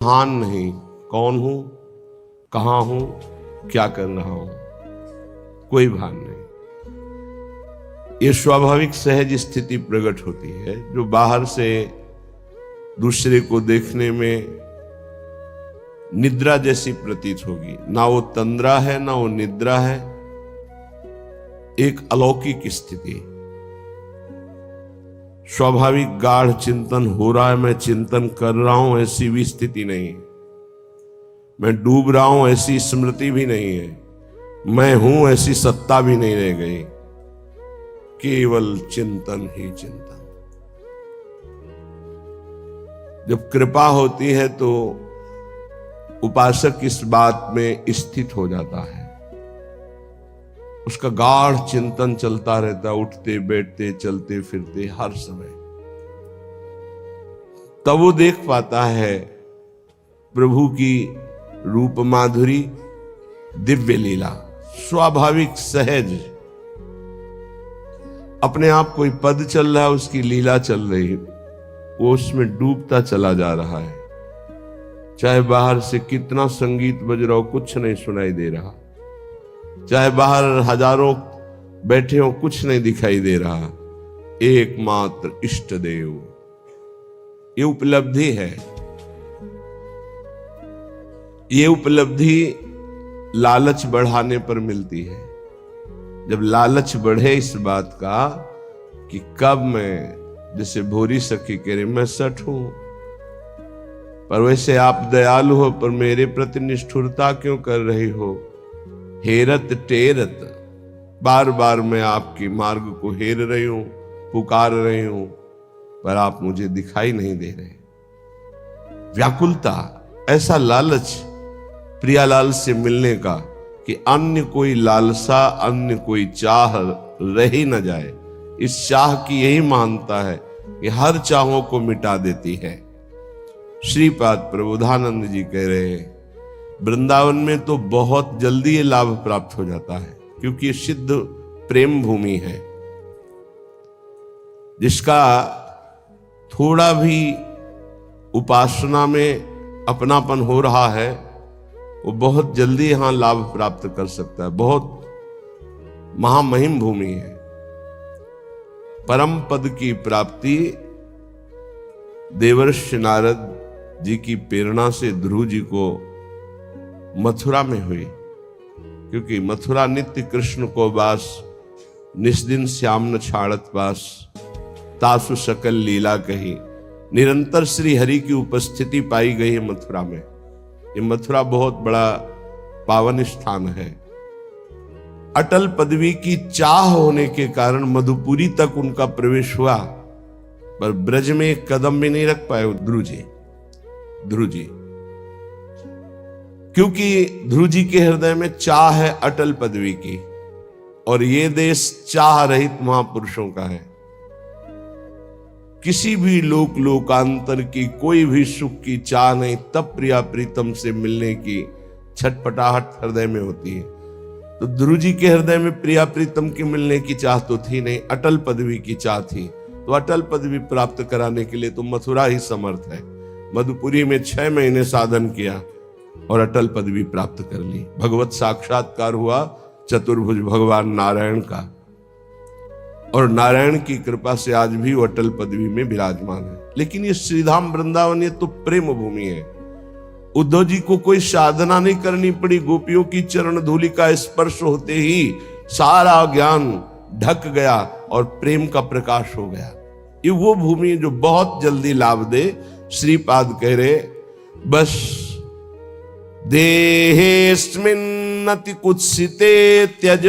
भान नहीं, कौन हूं, कहां हूं, क्या कर रहा हूं, कोई भान नहीं। ये स्वाभाविक सहज स्थिति प्रकट होती है जो बाहर से दूसरे को देखने में निद्रा जैसी प्रतीत होगी। ना वो तंद्रा है ना वो निद्रा है, एक अलौकिक स्थिति। स्वाभाविक गाढ़ चिंतन हो रहा है, मैं चिंतन कर रहा हूं, ऐसी भी स्थिति नहीं है। मैं डूब रहा हूं, ऐसी स्मृति भी नहीं है। मैं हूं, ऐसी सत्ता भी नहीं रह गई। केवल चिंतन ही चिंतन। जब कृपा होती है तो उपासक इस बात में स्थित हो जाता है, उसका गाढ़ चिंतन चलता रहता, उठते बैठते चलते फिरते हर समय। तब वो देख पाता है प्रभु की रूप माधुरी, दिव्य लीला, स्वाभाविक सहज। अपने आप कोई पद चल रहा है, उसकी लीला चल रही है, वो उसमें डूबता चला जा रहा है। चाहे बाहर से कितना संगीत बज रहा हो, कुछ नहीं सुनाई दे रहा। चाहे बाहर हजारों बैठे हो, कुछ नहीं दिखाई दे रहा। एकमात्र इष्ट देव, ये उपलब्धि है। ये उपलब्धि लालच बढ़ाने पर मिलती है। जब लालच बढ़े इस बात का कि कब मैं, जैसे भोरी सखी कह रही, मैं सठ हूं, पर वैसे आप दयालु हो, पर मेरे प्रति निष्ठुरता क्यों कर रही हो? हेरत टेरत, बार बार मैं आपके मार्ग को हेर रही हूं, पुकार रही हूं, पर आप मुझे दिखाई नहीं दे रहे। व्याकुलता, ऐसा लालच प्रियालाल से मिलने का कि अन्य कोई लालसा, अन्य कोई चाह रह ही न जाए। इस चाह की यही मानता है कि हर चाहों को मिटा देती है। श्रीपाद प्रबोधानंद जी कह रहे हैं, वृंदावन में तो बहुत जल्दी ये लाभ प्राप्त हो जाता है, क्योंकि ये सिद्ध प्रेम भूमि है। जिसका थोड़ा भी उपासना में अपनापन हो रहा है, वो बहुत जल्दी यहां लाभ प्राप्त कर सकता है। बहुत महामहिम भूमि है। परम पद की प्राप्ति देवर्षि नारद जी की प्रेरणा से ध्रुव जी को मथुरा में हुई, क्योंकि मथुरा नित्य कृष्ण को वास, निस्दिन श्याम न छाड़त पास, तासु सकल लीला कही। निरंतर श्री हरि की उपस्थिति पाई गई है मथुरा में। ये मथुरा बहुत बड़ा पावन स्थान है। अटल पदवी की चाह होने के कारण मधुपुरी तक उनका प्रवेश हुआ, पर ब्रज में एक कदम भी नहीं रख पाए ध्रुव जी, क्योंकि ध्रुव जी के हृदय में चाह है अटल पदवी की, और ये देश चाह रहित महापुरुषों का है। किसी भी लोकांतर की कोई भी सुख की चाह नहीं, तब प्रिया प्रीतम से मिलने की छटपटाहट हृदय में होती है। तो ध्रुव जी के हृदय में प्रिया प्रीतम की मिलने की चाह तो थी नहीं, अटल पदवी की चाह थी। तो अटल पदवी प्राप्त कराने के लिए तो मथुरा ही समर्थ है। मधुपुरी में 6 महीने साधन किया और अटल पदवी प्राप्त कर ली। भगवत साक्षात्कार हुआ चतुर्भुज भगवान नारायण का, और नारायण की कृपा से आज भी वो अटल पदवी में विराजमान है। लेकिन ये श्रीधाम वृंदावन, ये तो प्रेम भूमि है। उद्धव जी को कोई साधना नहीं करनी पड़ी, गोपियों की चरण धूलि का स्पर्श होते ही सारा ज्ञान ढक गया और प्रेम का प्रकाश हो गया। ये वो भूमि जो बहुत जल्दी लाभ दे। श्रीपाद कह रहे, बस देहेस्मिन्नति कुत्सिते त्यज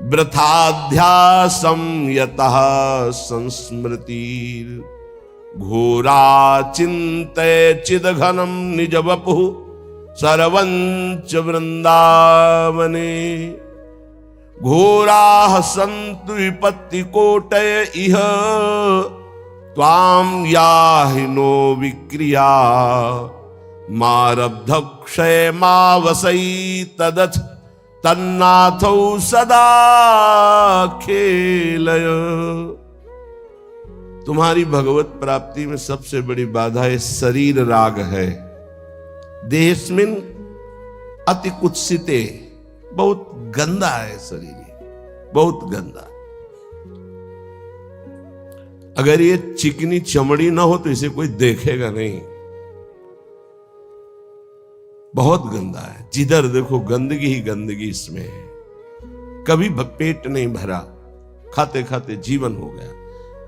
वृथाध्यासं यतः संस्मृति घोरा चिन्तय चिदघनं निज वपुः सर्वञ्च वृन्दावने घोराः सन्तु विपत्तिकोटय इह त्वां याहि नो विक्रिया मारब्धक्षय मावसै तदथ तन्नाथौ सदा खेलय। तुम्हारी भगवत प्राप्ति में सबसे बड़ी बाधा है शरीर राग है। देहस्मिन अति कुत्सिते, बहुत गंदा है शरीर, बहुत गंदा। अगर ये चिकनी चमड़ी ना हो तो इसे कोई देखेगा नहीं, बहुत गंदा है। जिधर देखो गंदगी ही गंदगी इसमें है। कभी पेट नहीं भरा, खाते खाते जीवन हो गया,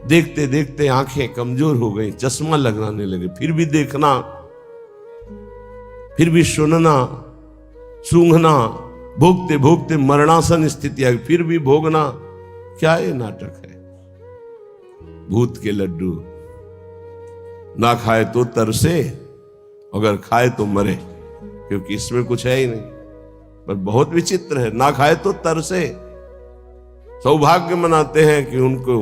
देखते देखते आंखें कमजोर हो गई, चश्मा लगाने लगे, फिर भी देखना, फिर भी सुनना, सूंघना, भोगते भोगते मरणासन स्थिति आ गई, फिर भी भोगना। क्या ये नाटक है? भूत के लड्डू। ना खाए तो तरसे, अगर खाए तो मरे, क्योंकि इसमें कुछ है ही नहीं। पर बहुत विचित्र है, ना खाए तो तरसे। सौभाग्य मनाते हैं कि उनको,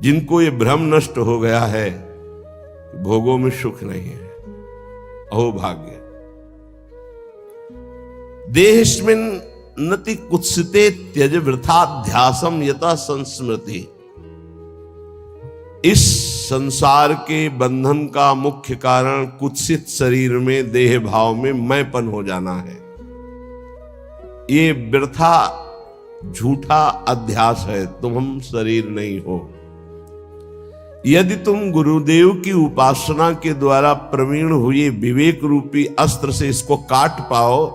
जिनको ये भ्रम नष्ट हो गया है, भोगों में सुख नहीं है। अहो भाग्य। देहस्मिन् नति कुत्सिते त्यज वृथाध्यासम यथा संस्मृति। इस संसार के बंधन का मुख्य कारण कुत्सित शरीर में, देह भाव में मैंपन हो जाना है। ये वृथा झूठा अध्यास है, तुम शरीर नहीं हो। यदि तुम गुरुदेव की उपासना के द्वारा प्रवीण हुए विवेक रूपी अस्त्र से इसको काट पाओ,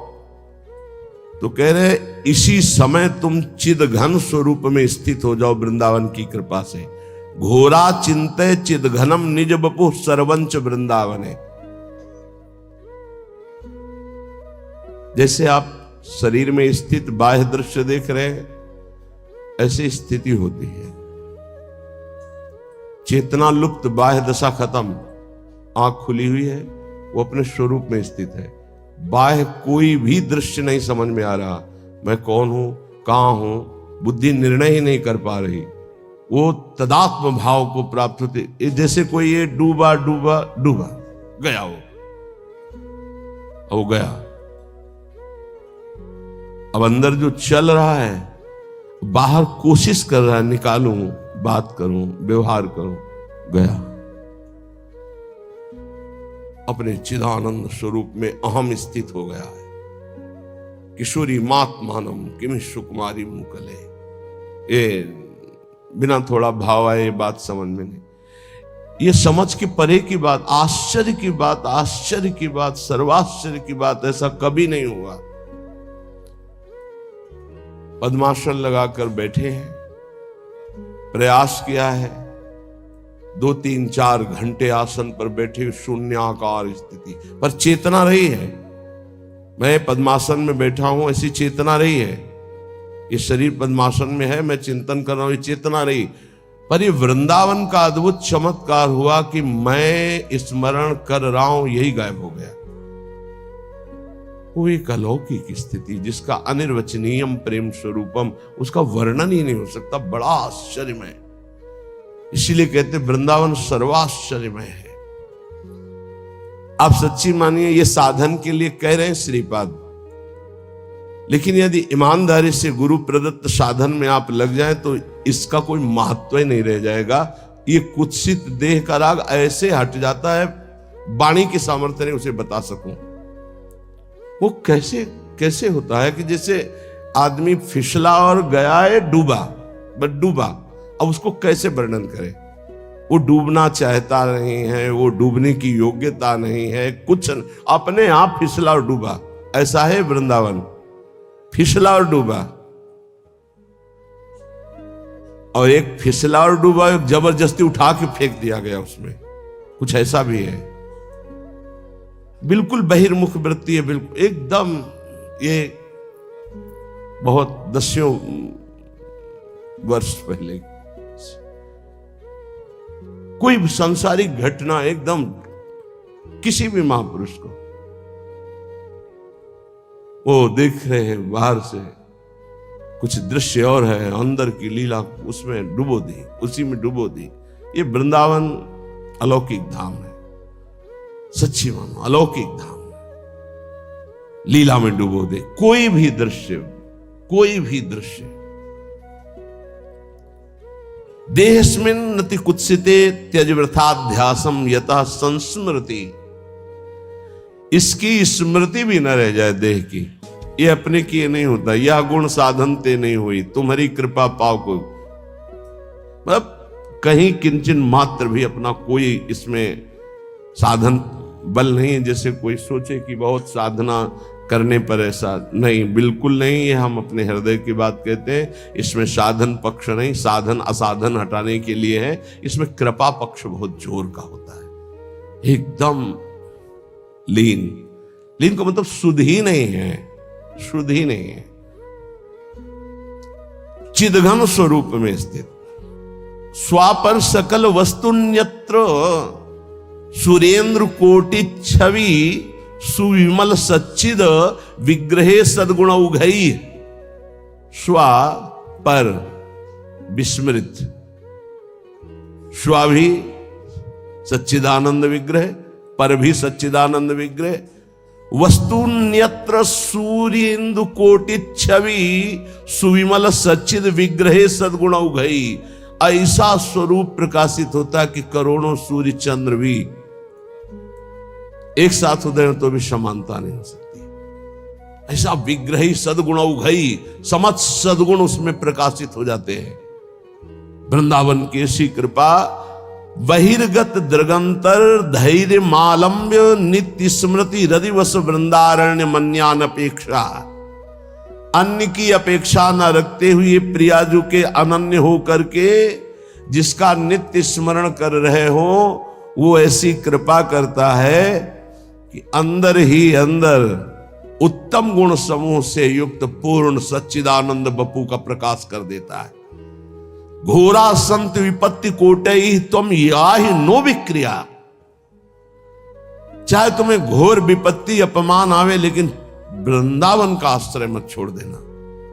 तो कह रहे इसी समय तुम चिदघन स्वरूप में स्थित हो जाओ वृंदावन की कृपा से। घोरा चिंतय चिदघनम निज बपु सर्वंच वृंदावने। जैसे आप शरीर में स्थित बाह्य दृश्य देख रहे हैं, ऐसी स्थिति होती है। चेतना लुप्त, बाह्य दशा खत्म, आंख खुली हुई है, वो अपने स्वरूप में स्थित है। बाह्य कोई भी दृश्य नहीं समझ में आ रहा, मैं कौन हूं, कहां हूं, बुद्धि निर्णय ही नहीं कर पा रही। वो तदात्म भाव को प्राप्त होते, जैसे कोई ये डूबा डूबा डूबा गया, वो गया। अब अंदर जो चल रहा है, बाहर कोशिश कर रहा है, निकालूं, बात करूं, व्यवहार करूं, गया। अपने चिदानंद स्वरूप में अहम स्थित हो गया है। किशोरी मात्मानम किम सुकुमारी मुकले। ये बिना थोड़ा भाव आए ये बात समझ में नहीं। ये समझ के परे की बात, आश्चर्य की बात, आश्चर्य की बात, सर्वाश्चर्य की बात, ऐसा कभी नहीं हुआ। पद्मासन लगाकर बैठे हैं, प्रयास किया है, 2-3-4 घंटे आसन पर बैठे, शून्याकार स्थिति पर चेतना रही है। मैं पद्मासन में बैठा हूं, ऐसी चेतना रही है। ये शरीर पद्मासन में है, मैं चिंतन कर रहा हूं, ये चेतना रही। पर ये वृंदावन का अद्भुत चमत्कार हुआ कि मैं स्मरण कर रहा हूं, यही गायब हो गया। वो एक अलौकिक स्थिति जिसका अनिर्वचनीयम प्रेम स्वरूपम, उसका वर्णन ही नहीं हो सकता, बड़ा आश्चर्यमय। इसीलिए कहते वृंदावन सर्वाश्चर्यमय है। आप सच्ची मानिए, ये साधन के लिए कह रहे हैं श्रीपाद, लेकिन यदि ईमानदारी से गुरु प्रदत्त साधन में आप लग जाएं तो इसका कोई महत्व ही नहीं रह जाएगा। ये कुत्सित देह का राग ऐसे हट जाता है, वाणी की सामर्थ्य नहीं उसे बता सकूं। वो कैसे कैसे होता है कि जैसे आदमी फिसला और गया है, डूबा, बस डूबा। अब उसको कैसे वर्णन करें? वो डूबना चाहता नहीं है, वो डूबने की योग्यता नहीं है, कुछ अपने आप फिसला और डूबा। ऐसा है वृंदावन, फिसला और डूबा। और एक फिसला और डूबा, एक जबरदस्ती उठा के फेंक दिया गया उसमें, कुछ ऐसा भी है। बिल्कुल बहिर्मुख वृत्ति है, बिल्कुल एकदम। ये बहुत दसियों वर्ष पहले कोई सांसारिक घटना, एकदम किसी भी महापुरुष को वो देख रहे हैं बाहर से, कुछ दृश्य और है, अंदर की लीला उसमें डुबो दी, उसी में डुबो दी। ये वृंदावन अलौकिक धाम है, सच्ची मानो अलौकिक धाम है। लीला में डुबो दे, कोई भी दृश्य, कोई भी दृश्य। देहस्मिन नति कुत्सिते त्यज वृथाध्यासम यतः संस्मृति। इसकी स्मृति भी न रह जाए देह की, ये अपने की नहीं होता। यह गुण साधन ते नहीं हुई, तुम्हारी कृपा पाओ को, मतलब कहीं किंचन मात्र भी अपना कोई इसमें साधन बल नहीं है। जैसे कोई सोचे कि बहुत साधना करने पर ऐसा नहीं, बिल्कुल नहीं। ये हम अपने हृदय की बात कहते हैं। इसमें साधन पक्ष नहीं, साधन असाधन हटाने के लिए है। इसमें कृपा पक्ष बहुत जोर का होता है, एकदम लीन। लीन का मतलब शुद्ध ही नहीं है, शुद्ध ही नहीं है, चिदघन स्वरूप में स्थित। स्वापर सकल वस्तुन्यत्र सुरेंद्र कोटि छवि सुविमल सच्चिद विग्रहे सद्गुण उघई। स्वा पर विस्मृत, स्वा भी सच्चिदानंद विग्रह, पर भी सच्चिदानंद विग्रह। वस्तुन्यत्र सूर्येन्दु कोटि छवि सुविमल सच्चिद विग्रहे सद्गुण उघई। ऐसा स्वरूप प्रकाशित होता कि करोड़ों सूर्य चंद्र भी एक साथ उदय तो भी समानता नहीं हो सकती। ऐसा विग्रही सद्गुण उघई, समस्त सद्गुण उसमें प्रकाशित हो जाते हैं। वृंदावन की ऐसी कृपा। बहिर्गत दृगंतर धैर्य मालम्य नित्य स्मृति हृदिवश वृंदारण्य मन्यान अपेक्षा। अन्य की अपेक्षा न रखते हुए प्रियाजू के अनन्य हो करके जिसका नित्य स्मरण कर रहे हो, वो ऐसी कृपा करता है कि अंदर ही अंदर उत्तम गुण समूह से युक्त पूर्ण सच्चिदानंद बपू का प्रकाश कर देता है। घोरा संत विपत्ति कोटई तुम याहि नो विक्रिया। चाहे तुम्हें घोर विपत्ति अपमान आवे, लेकिन वृंदावन का आश्रय मत छोड़ देना,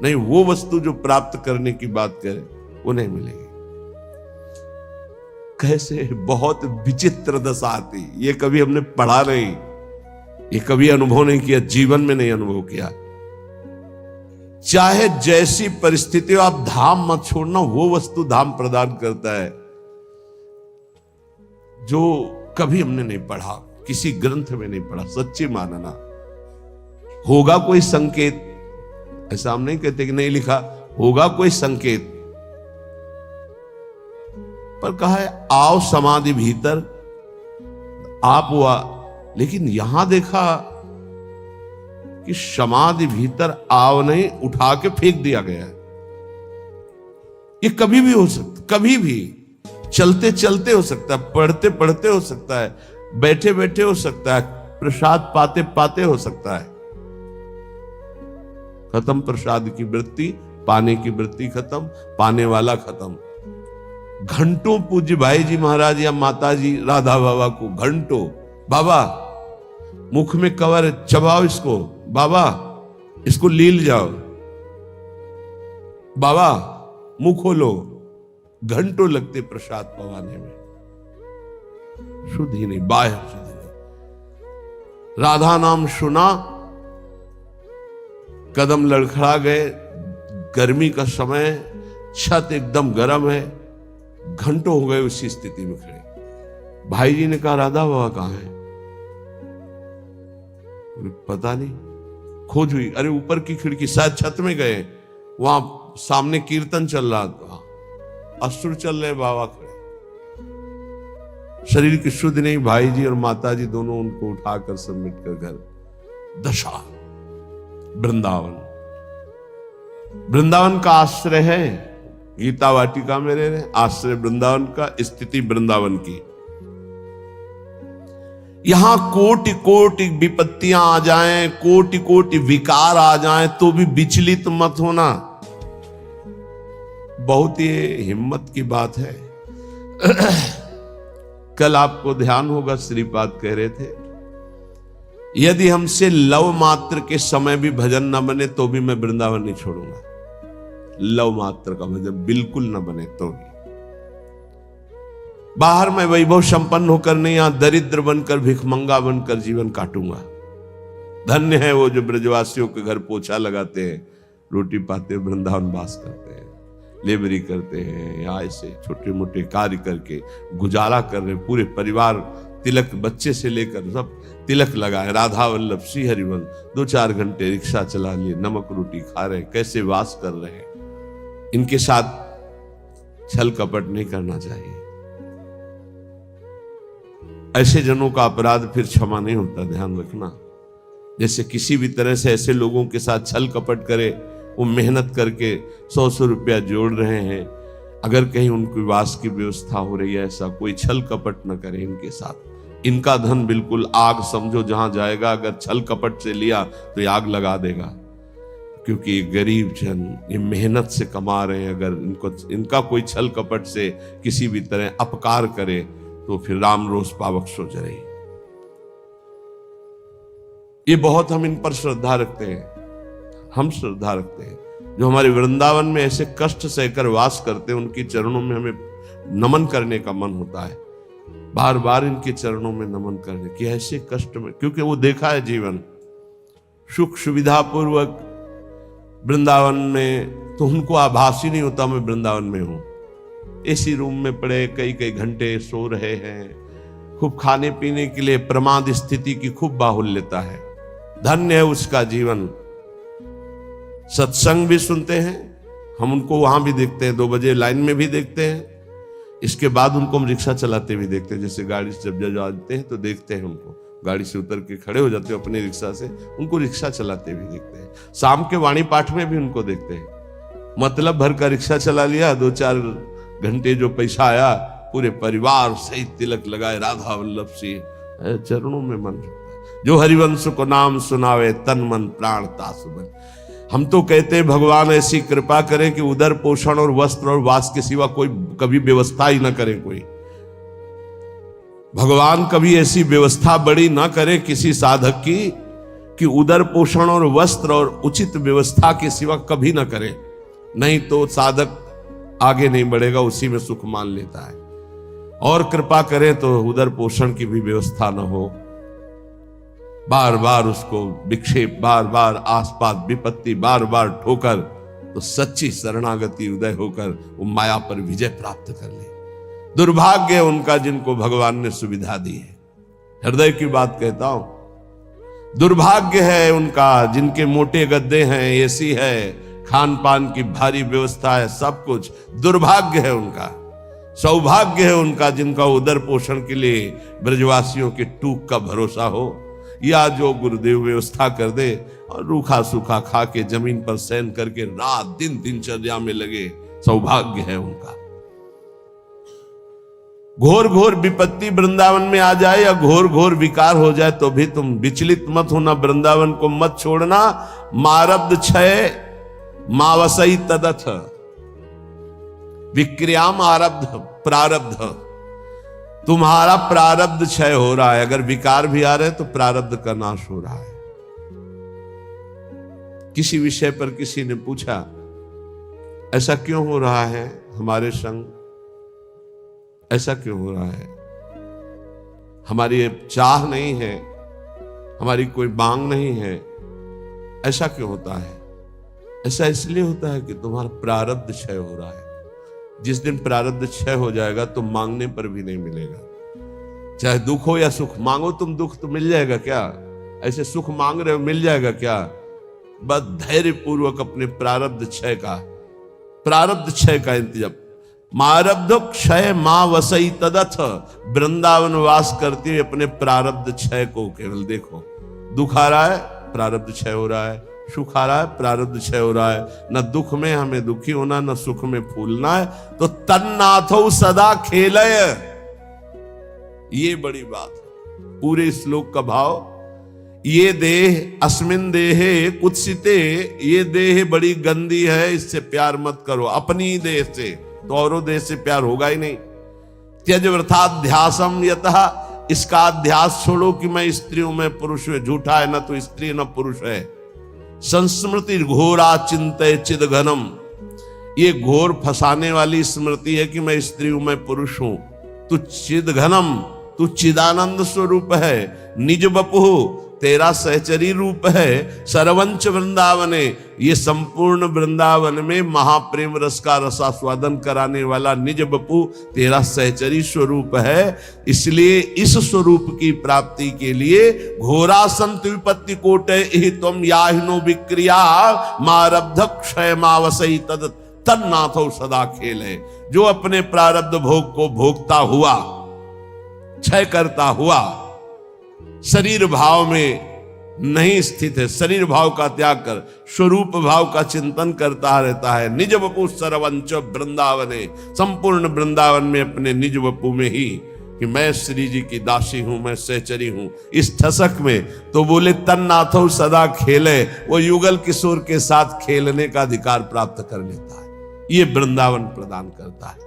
नहीं वो वस्तु जो प्राप्त करने की बात करे वो नहीं मिलेगी। कैसे बहुत विचित्र दशा आती, ये कभी हमने पढ़ा नहीं, ये कभी अनुभव नहीं किया, जीवन में नहीं अनुभव किया। चाहे जैसी परिस्थिति हो, आप धाम मत छोड़ना, वो वस्तु धाम प्रदान करता है जो कभी हमने नहीं पढ़ा, किसी ग्रंथ में नहीं पढ़ा। सच्ची मानना होगा कोई संकेत, ऐसा हम नहीं कहते कि नहीं लिखा, होगा कोई संकेत, पर कहा है आओ समाधि भीतर, आप हुआ। लेकिन यहां देखा कि समाधि भीतर आओ नहीं, उठा के फेंक दिया गया है। ये कभी भी हो सकता, कभी भी चलते चलते हो सकता है, पढ़ते पढ़ते हो सकता है, बैठे बैठे हो सकता है, प्रसाद पाते पाते हो सकता है। खत्म प्रसाद की वृत्ति, पाने की वृत्ति खत्म, पाने वाला खत्म। घंटों पूज्य भाई जी महाराज या माता जी राधा बाबा को घंटों, बाबा मुख में कवर चबाओ इसको, बाबा इसको लील जाओ, बाबा मुंह खोलो, घंटों लगते प्रसाद पवाने में। शुद्ध ही नहीं, बाह्य शुद्ध नहीं। राधा नाम सुना, कदम लड़खड़ा गए, गर्मी का समय, छत एकदम गर्म है, घंटों हो गए उसी स्थिति में खड़े। भाई जी ने कहा राधा बाबा कहां है? पता नहीं, खोज हुई, अरे ऊपर की खिड़की, शायद छत में गए, वहां सामने कीर्तन चल रहा था, असुर चल रहे, बाबा खड़े। शरीर की शुद्ध नहीं, भाई जी और माता जी दोनों उनको उठाकर समेट कर घर। दशा वृंदावन, वृंदावन का आश्रय है, गीता वाटिका में रह रहे, आश्रय वृंदावन का, स्थिति वृंदावन की। यहां कोटि कोटि विपत्तियां आ जाएं, कोटि कोटि विकार आ जाएं, तो भी विचलित मत होना। बहुत ही हिम्मत की बात है। कल आपको ध्यान होगा, श्रीपाद कह रहे थे, यदि हमसे लव मात्र के समय भी भजन न बने तो भी मैं वृंदावन नहीं छोड़ूंगा। लव मात्र का भजन बिल्कुल न बने तो भी। बाहर में वैभव संपन्न होकर नहीं, यहां दरिद्र बनकर भिखमंगा बनकर जीवन काटूंगा। धन्य है वो जो ब्रजवासियों के घर पोछा लगाते हैं, रोटी पाते, वृंदावन वास करते हैं। लेबरी करते हैं या ऐसे छोटे मोटे कार्य करके गुजारा कर रहे, पूरे परिवार तिलक बच्चे से लेकर सब तिलक लगाए, राधा वल्लभ श्री हरिवंश, 2-4 घंटे रिक्शा चला लिए, नमक रोटी खा रहे, कैसे वास कर रहे हैं। इनके साथ छल कपट नहीं करना चाहिए। ऐसे जनों का अपराध फिर क्षमा नहीं होता, ध्यान रखना। जैसे किसी भी तरह से ऐसे लोगों के साथ छल कपट करे, वो मेहनत करके 100 रुपया जोड़ रहे हैं, अगर कहीं उनकी वास की व्यवस्था हो रही है, ऐसा कोई छल कपट न करे इनके साथ। इनका धन बिल्कुल आग समझो, जहां जाएगा अगर छल कपट से लिया तो ये आग लगा देगा, क्योंकि ये गरीब जन ये मेहनत से कमा रहे हैं। अगर इनका कोई छल कपट से किसी भी तरह अपकार करे तो फिर राम रोष पावक सो जरे। ये बहुत हम इन पर श्रद्धा रखते हैं, हम श्रद्धा रखते हैं। जो हमारे वृंदावन में ऐसे कष्ट सहकर वास करते हैं, उनके चरणों में हमें नमन करने का मन होता है, बार बार इनके चरणों में नमन करने की। ऐसे कष्ट में, क्योंकि वो देखा है जीवन सुख सुविधा पूर्वक वृंदावन में, तो उनको आभास ही नहीं होता मैं वृंदावन में हूं। एसी रूम में पड़े कई कई घंटे सो रहे हैं, खूब खाने पीने के लिए प्रमाद स्थिति की खूब बाहुल्यता है, धन्य है उसका जीवन। सत्संग भी सुनते हैं, हम उनको वहां भी देखते हैं, 2 बजे लाइन में भी देखते हैं, इसके बाद उनको हम रिक्शा चलाते भी देखते हैं। जैसे गाड़ी से जब जाते हैं तो देखते हैं उनको, गाड़ी से उतर के खड़े हो जाते हैं अपनी रिक्शा से, उनको रिक्शा चलाते भी देखते हैं। शाम के वाणी पाठ में भी उनको देखते हैं, मतलब भर का रिक्शा चला लिया, 2-4 घंटे जो पैसा आया, पूरे परिवार सहित तिलक लगाए, राधा वल्लभ सिंह चरणों में मन रखता है। जो हरिवंश को नाम सुनावे, तन मन प्राण तासुबन। हम तो कहते हैं भगवान ऐसी कृपा करें कि उदर पोषण और वस्त्र और वास के सिवा कोई कभी व्यवस्था ही ना करें। कोई भगवान कभी ऐसी व्यवस्था बड़ी ना करे किसी साधक की कि उदर पोषण और वस्त्र और उचित व्यवस्था के सिवा कभी ना करे, नहीं तो साधक आगे नहीं बढ़ेगा, उसी में सुख मान लेता है। और कृपा करें तो उदर पोषण की भी व्यवस्था ना हो, बार बार उसको विक्षेप, बार बार आसपास विपत्ति, बार बार ठोकर, तो सच्ची शरणागति उदय होकर वो माया पर विजय प्राप्त कर ले। दुर्भाग्य है उनका जिनको भगवान ने सुविधा दी है, हृदय की बात कहता हूं। दुर्भाग्य है उनका जिनके मोटे गद्दे हैं, एसी है, खान पान की भारी व्यवस्था है, सब कुछ। दुर्भाग्य है उनका। सौभाग्य है उनका जिनका उदर पोषण के लिए ब्रजवासियों के टूक का भरोसा हो, या जो गुरुदेव व्यवस्था कर दे और रूखा सूखा खा के जमीन पर सैन करके रात दिन दिनचर्या में लगे। सौभाग्य है उनका। घोर घोर विपत्ति वृंदावन में आ जाए या घोर घोर विकार हो जाए तो भी तुम विचलित मत होना, वृंदावन को मत छोड़ना। मारब्ध क्षय मावसई तदथ विक्रियाम आरब्ध प्रारब्ध। तुम्हारा प्रारब्ध क्षय हो रहा है, अगर विकार भी आ रहे तो प्रारब्ध का नाश हो रहा है। किसी विषय पर किसी ने पूछा ऐसा क्यों हो रहा है हमारे संग, ऐसा क्यों हो रहा है, हमारी चाह नहीं है, हमारी कोई मांग नहीं है, ऐसा क्यों होता है? ऐसा इसलिए होता है कि तुम्हारा प्रारब्ध क्षय हो रहा है। जिस दिन प्रारब्ध क्षय हो जाएगा तो मांगने पर भी नहीं मिलेगा। चाहे दुख हो या सुख, मांगो तुम दुख तो मिल जाएगा क्या? ऐसे सुख मांग रहे हो मिल जाएगा क्या? बस धैर्य पूर्वक अपने प्रारब्ध क्षय का इंतजाम। मारब्ध क्षय मां वसई तदथ। वृंदावन वास करते हुए अपने प्रारब्ध क्षय को केवल देखो। दुख आ रहा है, प्रारब्ध क्षय हो रहा है, सुख आ रहा है, प्रारब्ध क्षय हो रहा है। न दुख में हमें दुखी होना, न सुख में फूलना है। तो तन्नाथो सदा खेलय, ये बड़ी बात है पूरे श्लोक का भाव। ये देह अस्मिन देहे कुत्सिते, ये देह बड़ी गंदी है, इससे प्यार मत करो। अपनी देह से तो औरों देह से प्यार होगा ही नहीं। त्यज वृथाध्यासम यतः, इसका अध्यास छोड़ो कि मैं स्त्री हूं, मैं पुरुष हूं। झूठा है, न तो स्त्री न पुरुष है। संस्मृति घोरा चिंतय चिद घनम, ये घोर फंसाने वाली स्मृति है कि मैं स्त्री हूं, मैं पुरुष हूं। तू चिद घनम, तू चिदानंद स्वरूप है। निज बपु तेरा सहचरी रूप है। सरवंच वृंदावने, ये संपूर्ण वृंदावन में महाप्रेम रस का रसास्वादन कराने वाला निज बपू तेरा सहचरी स्वरूप है। इसलिए इस स्वरूप की प्राप्ति के लिए घोरा संत विपत्ति कोटे ही तुम याहिनो विक्रिया मारब्ध क्षय मावसई तद तन्नाथो सदा खेले। जो अपने प्रारब्ध भोग को भोगता हुआ, क्षय करता हुआ, शरीर भाव में नहीं स्थित है, शरीर भाव का त्याग कर स्वरूप भाव का चिंतन करता रहता है। निज वपु सरवंच वृंदावने, संपूर्ण वृंदावन में अपने निज वपु में ही कि मैं श्री जी की दासी हूं, मैं सहचरी हूं, इस ठसक में तो बोले तन्नाथो सदा खेले, वो युगल किशोर के साथ खेलने का अधिकार प्राप्त कर लेता है। ये वृंदावन प्रदान करता है।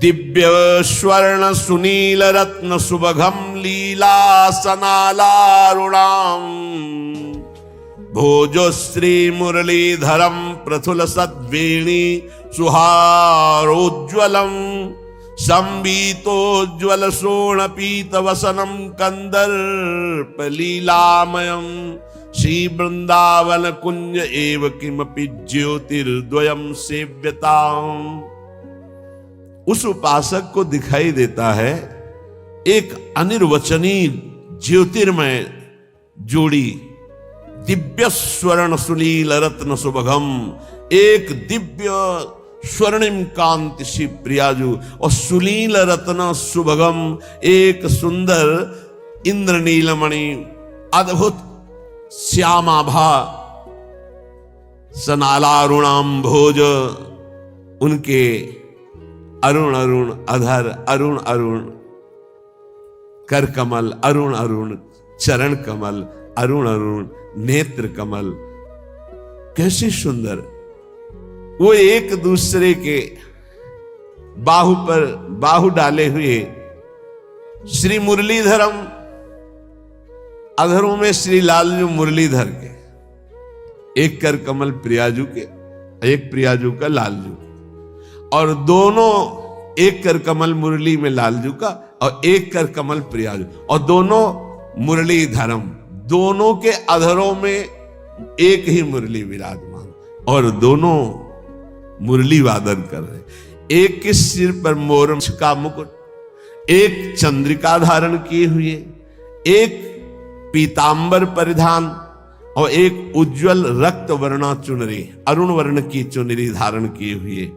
दिव्य स्वर्ण सुनील रत्न सुभगम लीला सनालारुणाम भोजो श्री मुरलीधरम प्रथुल सद्वेणी सुहारोज्वलम संबीतोज्वल शोणपीत वसनम कंदर्प लीलामयम श्री वृंदावन कुंज एव किमपि ज्योतिर्द्वयम सेव्यताम। उस उपासक को दिखाई देता है एक अनिर्वचनीय ज्योतिर्मय जोड़ी, दिव्य स्वर्ण सुनील रत्न सुभगम, एक दिव्य स्वर्णिम कांति श्री प्रियाजू और सुनील रत्न सुभगम, एक सुंदर इंद्रनीलमणि अद्भुत श्यामाभा सनालारुणाम भोज, उनके अरुण अरुण अधर, अरुण अरुण कर कमल, अरुण अरुण चरण कमल, अरुण अरुण नेत्र कमल, कैसे सुंदर। वो एक दूसरे के बाहु पर बाहु डाले हुए श्री मुरलीधरम, अधरों में श्री लालजू मुरलीधर के, एक कर कमल प्रियाजू के, एक प्रियाजू का लालजू, और दोनों एक कर कमल मुरली में लालजू का और एक कर कमल प्रियाजू, और दोनों मुरलीधरम, दोनों के अधरों में एक ही मुरली विराजमान और दोनों मुरली वादन कर रहे। एक के सिर पर मोर का मुकुट, एक चंद्रिका धारण किए हुए, एक पीतांबर परिधान और एक उज्जवल रक्त वर्णा चुनरी, अरुण वर्ण की चुनरी धारण किए हुए,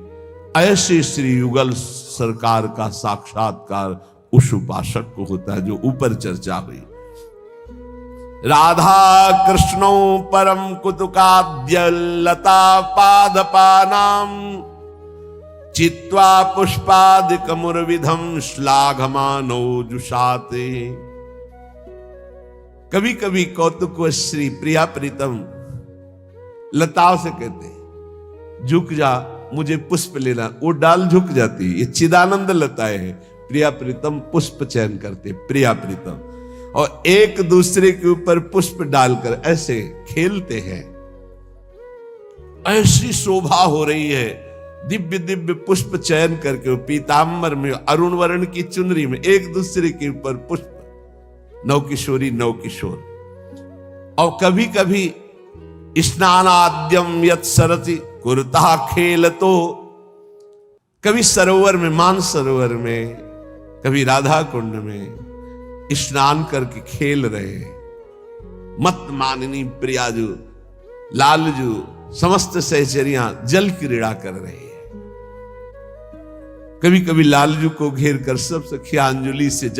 ऐसे श्री युगल सरकार का साक्षात्कार उस उपासक को होता है जो ऊपर चर्चा हुई। राधा कृष्णो परम कुतुकाद्य लता पादपानाम चित्वा पुष्पादिक मुरविधम श्लाघमानो जुषाते। कभी कभी कौतुक श्री प्रिया प्रीतम लताओं से कहते झुक जा, मुझे पुष्प लेना, वो डाल झुक जाती। ये चिदानंद लताएं हैं। प्रिया प्रीतम पुष्प चयन करते, प्रिया प्रीतम, और एक दूसरे के ऊपर पुष्प डालकर ऐसे खेलते हैं। ऐसी शोभा हो रही है, दिव्य दिव्य पुष्प चयन करके पीतांबर में अरुण वर्ण की चुनरी में एक दूसरे के ऊपर पुष्प, नव किशोरी नव किशोर। और कभी कभी स्नानाद्यम यत् सरति कुरुता खेल, तो कभी सरोवर में, मान सरोवर में, कभी राधा कुंड में स्नान करके खेल रहे। मत माननी प्रियाजू लालजू समस्त सहचरियां जल क्रीड़ा कर रहे हैं। कभी कभी लालजू को घेर कर सब सखिया अंजलि से जल